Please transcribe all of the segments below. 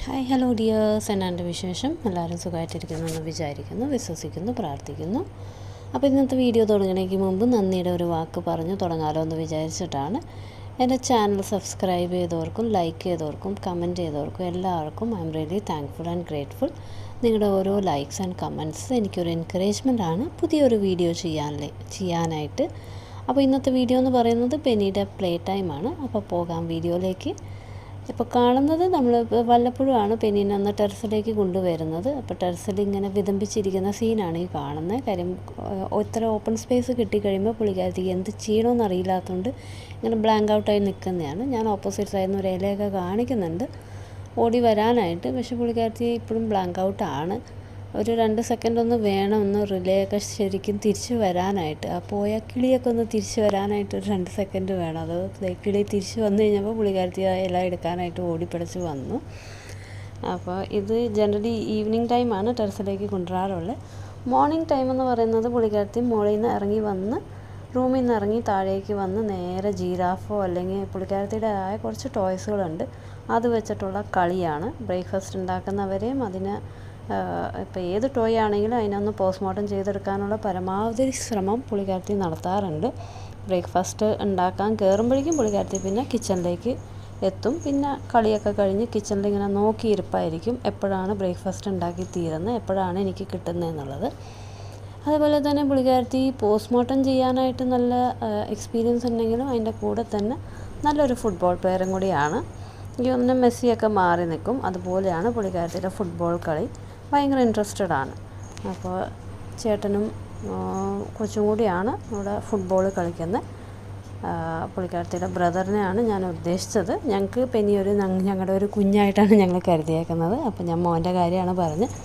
Hi hello dears, എന്നാണ്ട് വിശേഷം? എല്ലാവരും സുഖമായിട്ടിരിക്കുന്നു വിചാരിക്കുന്നു, വിശ്വസിക്കുന്നു, പ്രാർത്ഥിക്കുന്നു. അപ്പോൾ ഇന്നത്തെ വീഡിയോ തുടങ്ങുന്നതിന് മുമ്പ് നന്ദിയുടെ ഒരു വാക്ക് പറഞ്ഞു തുടങ്ങാമല്ലോ എന്ന് വിചാരിച്ചിട്ടാണ്. എൻ്റെ ചാനൽ സബ്സ്ക്രൈബ് ചെയ്തവർക്കും ലൈക്ക് ചെയ്തവർക്കും കമൻറ്റ് ചെയ്തവർക്കും എല്ലാവർക്കും I am really thankful and grateful. നിങ്ങളുടെ ഓരോ ലൈക്സ് ആൻഡ് കമൻറ്റ്സ് എനിക്കൊരു എൻകറേജ്മെൻ്റ് ആണ് പുതിയൊരു വീഡിയോ ചെയ്യാനായിട്ട്. അപ്പോൾ ഇന്നത്തെ വീഡിയോ എന്ന് പറയുന്നത് പെനിയുടെ പ്ലേ ടൈമാണ്. അപ്പോൾ പോകാം വീഡിയോയിലേക്ക്. ഇപ്പോൾ കാണുന്നത് നമ്മൾ വല്ലപ്പോഴുമാണ് പെനീനെ ഒന്ന് ടെറസിലേക്ക് കൊണ്ടുവരുന്നത്. അപ്പോൾ ടെറസിൽ ഇങ്ങനെ വിതമ്പിച്ചിരിക്കുന്ന സീനാണ് ഈ കാണുന്നത്. കാര്യം ഇത്ര ഓപ്പൺ സ്പേസ് കിട്ടിക്കഴിയുമ്പോൾ പുള്ളിക്കാരത്തേക്ക് എന്ത് ചെയ്യണമെന്ന് അറിയില്ലാത്തതുകൊണ്ട് ഇങ്ങനെ ബ്ലാങ്ക് ഔട്ടായി നിൽക്കുന്നതാണ്. ഞാൻ ഓപ്പോസിറ്റ് സൈഡിൽ നിന്ന് ഒരു ഇലയൊക്കെ കാണിക്കുന്നുണ്ട് ഓടി വരാനായിട്ട്, പക്ഷേ പുള്ളിക്കാരത്തി ഇപ്പോഴും ബ്ലാങ്ക് ഔട്ടാണ്. ഒരു 2 സെക്കൻഡ് ഒന്ന് വേണം ഒന്ന് റിലേ ഒക്കെ ശരിക്കും തിരിച്ച് വരാനായിട്ട്. ആ പോയ കിളിയൊക്കെ ഒന്ന് തിരിച്ച് വരാനായിട്ട് ഒരു 2 സെക്കൻഡ് വേണം. അത് കിളി തിരിച്ച് വന്നു കഴിഞ്ഞപ്പോൾ പുള്ളിക്കാരത്തി എല്ലാം എടുക്കാനായിട്ട് ഓടിപ്പിടിച്ച് വന്നു. അപ്പോൾ ഇത് ജനറലി ഈവനിങ് ടൈമാണ് ടെറസിലേക്ക് കൊണ്ടുവരാറുള്ളത്. മോർണിംഗ് ടൈം എന്ന് പറയുന്നത് പുള്ളിക്കാരത്തി മുകളിൽ നിന്ന് ഇറങ്ങി വന്ന് റൂമിൽ നിന്ന് ഇറങ്ങി താഴേക്ക് വന്ന് നേരെ ജീറാഫോ അല്ലെങ്കിൽ പുള്ളിക്കാരത്തിയുടേതായ കുറച്ച് ടോയ്സുകളുണ്ട്, അത് വെച്ചിട്ടുള്ള കളിയാണ്. ബ്രേക്ക്ഫാസ്റ്റ് ഉണ്ടാക്കുന്നവരെയും അതിന് ഇപ്പോൾ ഏത് ടോയ് ആണെങ്കിലും അതിനൊന്ന് പോസ്റ്റ്മോർട്ടം ചെയ്തെടുക്കാനുള്ള പരമാവധി ശ്രമം പുള്ളിക്കാരത്തി നടത്താറുണ്ട്. ബ്രേക്ക്ഫാസ്റ്റ് ഉണ്ടാക്കാൻ കയറുമ്പോഴേക്കും പുള്ളിക്കാരത്തി പിന്നെ കിച്ചണിലേക്ക് എത്തും. പിന്നെ കളിയൊക്കെ കഴിഞ്ഞ് കിച്ചണിൽ ഇങ്ങനെ നോക്കിയിരിപ്പായിരിക്കും എപ്പോഴാണ് ബ്രേക്ക്ഫാസ്റ്റ് ഉണ്ടാക്കി തീരുന്നത്, എപ്പോഴാണ് എനിക്ക് കിട്ടുന്നതെന്നുള്ളത്. അതുപോലെ തന്നെ പുള്ളിക്കാരത്തി പോസ്റ്റ്മോർട്ടം ചെയ്യാനായിട്ട് നല്ല എക്സ്പീരിയൻസ് ഉണ്ടെങ്കിലും അതിൻ്റെ കൂടെ തന്നെ നല്ലൊരു ഫുട്ബോൾ പ്ലെയറും കൂടിയാണ്. എനിക്ക് ഒന്ന് മെസ്സിയൊക്കെ മാറി നിൽക്കും. അതുപോലെയാണ് പുള്ളിക്കാരത്തിയുടെ ഫുട്ബോൾ കളി. ഭയങ്കര ഇൻട്രസ്റ്റഡ് ആണ്. അപ്പോൾ ചേട്ടനും കൊച്ചും കൂടിയാണ് ഇവിടെ ഫുട്ബോൾ കളിക്കുന്നത്. പുള്ളിക്കാരത്തിയുടെ ബ്രദറിനെയാണ് ഞാൻ ഉദ്ദേശിച്ചത്. ഞങ്ങൾക്ക് പെനി ഞങ്ങളുടെ ഒരു കുഞ്ഞായിട്ടാണ് ഞങ്ങൾ കരുതിയേക്കുന്നത്. അപ്പോൾ ഞാൻ മോൻ്റെ കാര്യമാണ് പറഞ്ഞത്.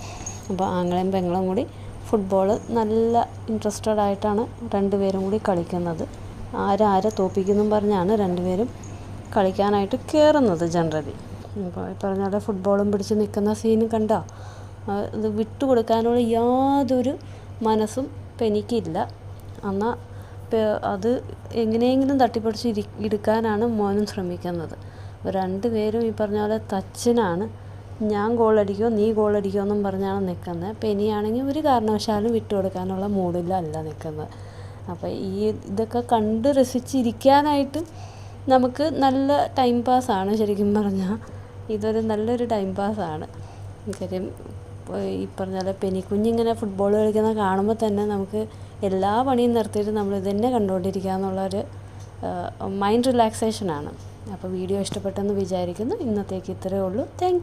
അപ്പോൾ ആങ്ങളെയും പെങ്ങളും കൂടി ഫുട്ബോൾ നല്ല ഇൻട്രസ്റ്റഡ് ആയിട്ടാണ് രണ്ടുപേരും കൂടി കളിക്കുന്നത്. ആരെ തോപ്പിക്കുന്നും പറഞ്ഞാണ് രണ്ടുപേരും കളിക്കാനായിട്ട് കയറുന്നത് ജനറലി. അപ്പോൾ ഈ പറഞ്ഞ പോലെ ഫുട്ബോളും പിടിച്ച് നിൽക്കുന്ന സീൻ കണ്ടോ, ഇത് വിട്ടുകൊടുക്കാനുള്ള യാതൊരു മനസ്സും പെനിക്കില്ല. എന്നാൽ അത് എങ്ങനെയെങ്കിലും തട്ടിപ്പിടിച്ച് എടുക്കാനാണ് മോനും ശ്രമിക്കുന്നത്. രണ്ടുപേരും ഈ പറഞ്ഞ പോലെ തച്ചിനാണ്. ഞാൻ ഗോളടിക്കുമോ നീ ഗോളടിക്കുമോ എന്നും പറഞ്ഞാണ് നിൽക്കുന്നത്. പെനിയാണെങ്കിൽ ഒരു കാരണവശാലും വിട്ടുകൊടുക്കാനുള്ള മൂഡിലല്ല നിൽക്കുന്നത്. അപ്പോൾ ഇതൊക്കെ കണ്ട് രസിച്ചിരിക്കാനായിട്ട് നമുക്ക് നല്ല ടൈം പാസ്സാണ്. ശരിക്കും പറഞ്ഞാൽ ഇതൊരു നല്ലൊരു ടൈം പാസ്സാണ്. കാര്യം ഈ പറഞ്ഞ പോലെ പെനിക്കുഞ്ഞിങ്ങനെ ഫുട്ബോൾ കളിക്കുന്നത് കാണുമ്പോൾ തന്നെ നമുക്ക് എല്ലാ പണിയും നിർത്തിയിട്ട് നമ്മൾ ഇതന്നെ കണ്ടുകൊണ്ടിരിക്കുക എന്നുള്ളൊരു മൈൻഡ് റിലാക്സേഷനാണ്. അപ്പോൾ വീഡിയോ ഇഷ്ടപ്പെട്ടെന്ന് വിചാരിക്കുന്നു. ഇന്നത്തേക്ക് ഇത്രയേ ഉള്ളൂ. താങ്ക്